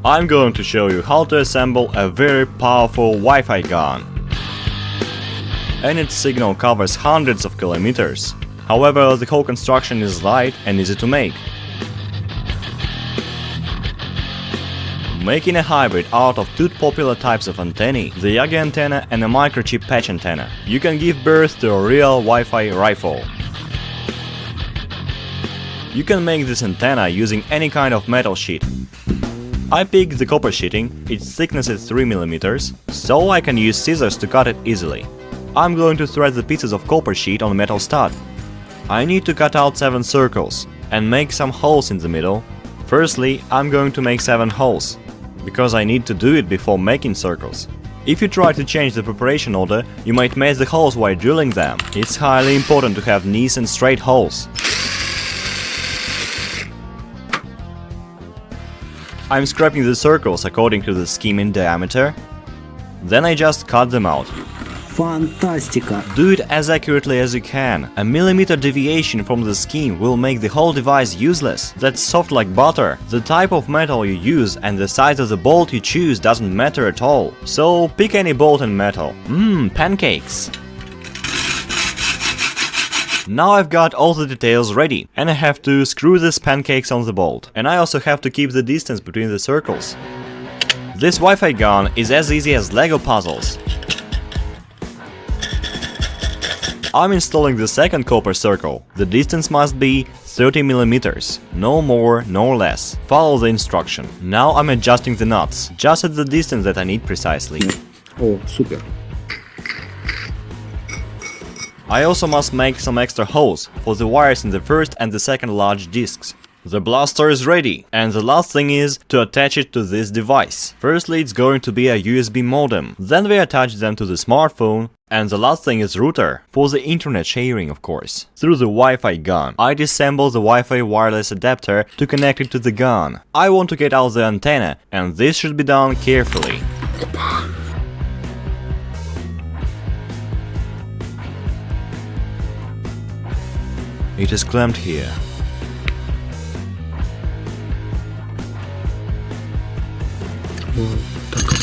I'm going to show you how to assemble a very powerful Wi-Fi gun. And its signal covers hundreds of kilometers. However, the whole construction is light and easy to make. Making a hybrid out of two popular types of antennae, the Yagi antenna and a microchip patch antenna, you can give birth to a real Wi-Fi rifle. You can make this antenna using any kind of metal sheet. I picked the copper sheeting, its thickness is 3 mm, so I can use scissors to cut it easily. I'm going to thread the pieces of copper sheet on a metal stud. I need to cut out 7 circles and make some holes in the middle. Firstly, I'm going to make 7 holes, because I need to do it before making circles. If you try to change the preparation order, you might miss the holes while drilling them. It's highly important to have nice and straight holes. I'm scraping the circles according to the scheme in diameter. Then I just cut them out. Фантастика! Do it as accurately as you can. A millimeter deviation from the scheme will make the whole device useless. That's soft like butter. The type of metal you use and the size of the bolt you choose doesn't matter at all. So pick any bolt and metal. Pancakes! Now I've got all the details ready, and I have to screw these pancakes on the bolt. And I also have to keep the distance between the circles. This Wi-Fi gun is as easy as Lego puzzles. I'm installing the second copper circle. The distance must be 30 mm, no more, no less. Follow the instruction. Now I'm adjusting the nuts, just at the distance that I need precisely. О, супер! I also must make some extra holes for the wires in the first and the second large discs. The blaster is ready, and the last thing is to attach it to this device. Firstly, it's going to be a USB modem, then we attach them to the smartphone, and the last thing is router, for the internet sharing of course. Through the Wi-Fi gun, I disassemble the Wi-Fi wireless adapter to connect it to the gun. I want to get out the antenna, and this should be done carefully. It is clamped here.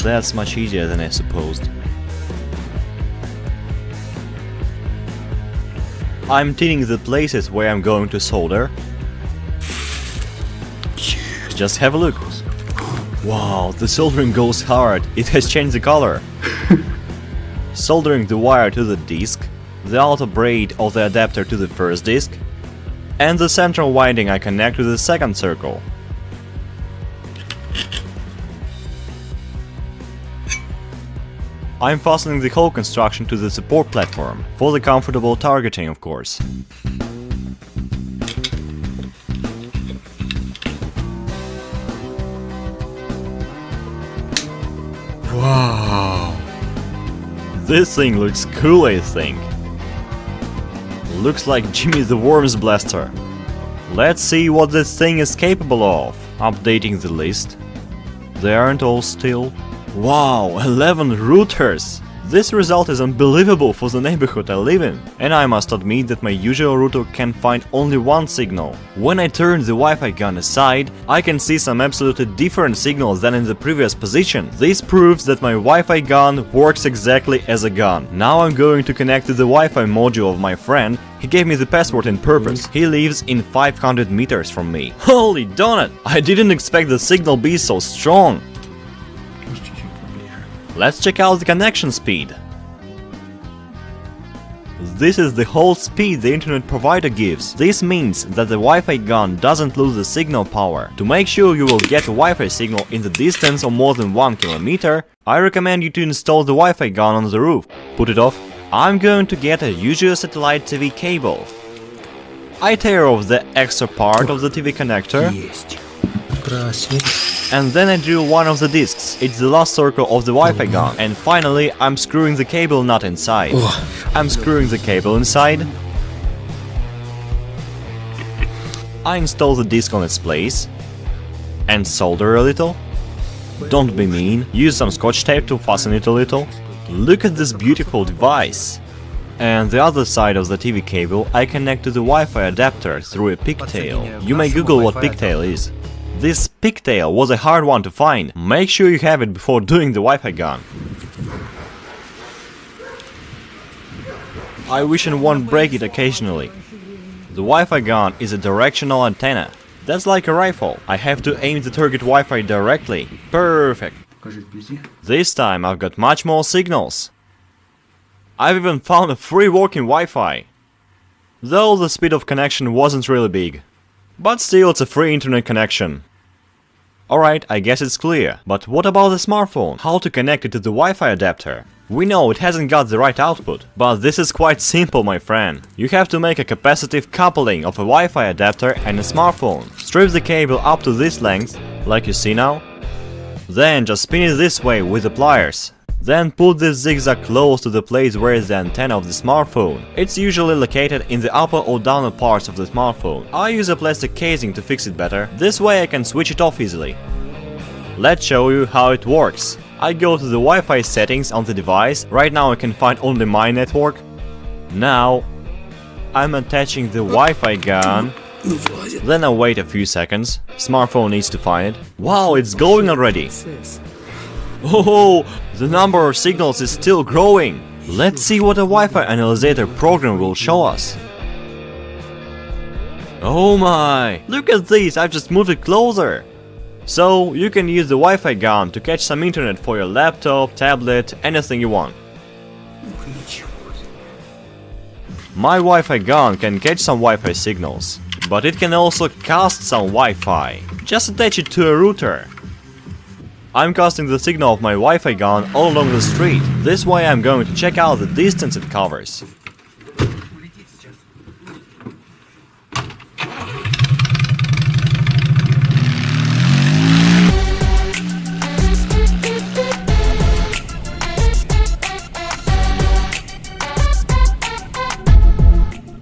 That's much easier than I supposed. I'm tinning the places where I'm going to solder. Just have a look. Wow, the soldering goes hard. It has changed the color. Soldering the wire to the disc, the outer braid of the adapter to the first disc, and the central winding I connect to the second circle. I'm fastening the whole construction to the support platform, for the comfortable targeting of course. Wow! This thing looks cool, I think. Looks like Jimmy the Worm's blaster. Let's see what this thing is capable of. Updating the list. They aren't all still. Wow, 11 routers! This result is unbelievable for the neighborhood I live in. And I must admit that my usual router can find only one signal. When I turn the Wi-Fi gun aside, I can see some absolutely different signals than in the previous position. This proves that my Wi-Fi gun works exactly as a gun. Now I'm going to connect to the Wi-Fi module of my friend. He gave me the password in purpose. He lives in 500 meters from me. Holy donut! I didn't expect the signal be so strong. Let's check out the connection speed. This is the whole speed the internet provider gives. This means that the Wi-Fi gun doesn't lose the signal power. To make sure you will get a Wi-Fi signal in the distance of more than 1 kilometer, I recommend you to install the Wi-Fi gun on the roof. Put it off. I'm going to get a usual satellite TV cable. I tear off the extra part of the TV connector. Есть. Красить. And then I drill one of the discs. It's the last circle of the Wi-Fi gun. And finally, I'm screwing the cable nut inside. I'm screwing the cable inside. I install the disc on its place. And solder a little. Don't be mean. Use some scotch tape to fasten it a little. Look at this beautiful device. And the other side of the TV cable I connect to the Wi-Fi adapter through a pigtail. You may Google what pigtail is. This pigtail was a hard one to find. Make sure you have it before doing the Wi-Fi gun. I wish and won't break it occasionally. The Wi-Fi gun is a directional antenna. That's like a rifle. I have to aim the target Wi-Fi directly. Perfect. This time I've got much more signals. I've even found a free working Wi-Fi. Though the speed of connection wasn't really big. But still, it's a free internet connection. Alright, I guess it's clear. But what about the smartphone? How to connect it to the Wi-Fi adapter? We know it hasn't got the right output, but this is quite simple, my friend. You have to make a capacitive coupling of a Wi-Fi adapter and a smartphone. Strip the cable up to this length, like you see now. Then just spin it this way with the pliers. Then put this zigzag close to the place where is the antenna of the smartphone. It's usually located in the upper or downer parts of the smartphone. I use a plastic casing to fix it better. This way I can switch it off easily. Let's show you how it works. I go to the Wi-Fi settings on the device. Right now I can find only my network. Now I'm attaching the Wi-Fi gun. Then I wait a few seconds. Smartphone needs to find it. Wow, it's going already. Oh, the number of signals is still growing. Let's see what a Wi-Fi analyzer program will show us. Oh my, look at this, I've just moved it closer. So, you can use the Wi-Fi gun to catch some internet for your laptop, tablet, anything you want. My Wi-Fi gun can catch some Wi-Fi signals, but it can also cast some Wi-Fi. Just attach it to a router. I'm casting the signal of my Wi-Fi gun all along the street. This way I'm going to check out the distance it covers.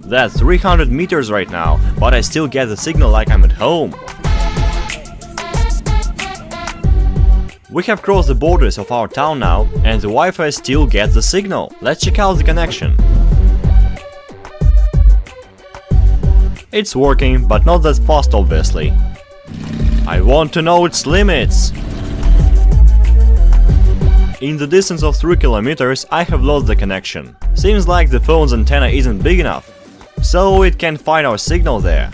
That's 300 meters right now, but I still get the signal like I'm at home. We have crossed the borders of our town now, and the Wi-Fi still gets the signal. Let's check out the connection. It's working, but not that fast obviously. I want to know its limits. In the distance of 3 kilometers, I have lost the connection. Seems like the phone's antenna isn't big enough, so it can't find our signal there.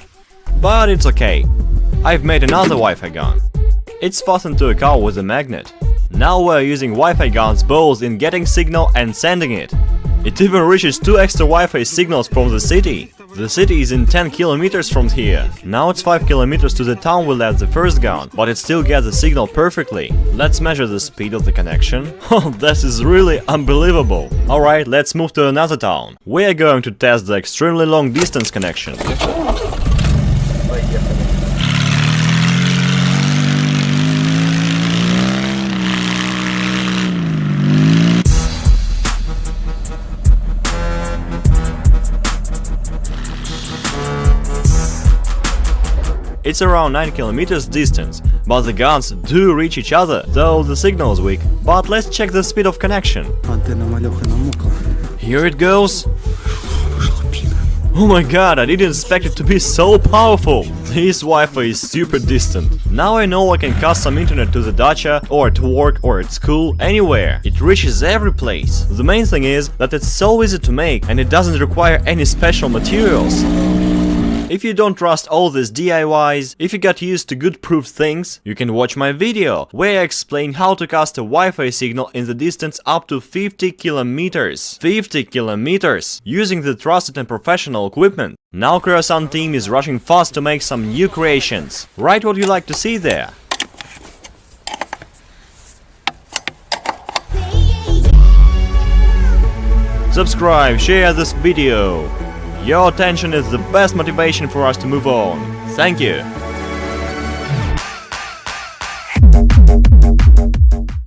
But it's okay. I've made another Wi-Fi gun. It's fastened to a car with a magnet. Now we're using Wi-Fi guns both in getting signal and sending it. It even reaches 2 extra Wi-Fi signals from the city. The city is in 10 kilometers from here. Now it's 5 kilometers to the town we left the first gun, but it still gets the signal perfectly. Let's measure the speed of the connection. Oh, this is really unbelievable. Alright, let's move to another town. We are going to test the extremely long distance connection. It's around 9 kilometers distance, but the guns do reach each other, though the signal is weak. But let's check the speed of connection. Here it goes. Oh my god, I didn't expect it to be so powerful. This Wi-Fi is super distant. Now I know I can cast some internet to the dacha, or at work, or at school, anywhere. It reaches every place. The main thing is that it's so easy to make and it doesn't require any special materials. If you don't trust all these DIYs, if you got used to good proof things, you can watch my video, where I explain how to cast a Wi-Fi signal in the distance up to 50 kilometers. 50 kilometers! Using the trusted and professional equipment. Now Croissant team is rushing fast to make some new creations. Write what you like to see there. Subscribe, share this video. Your attention is the best motivation for us to move on. Thank you!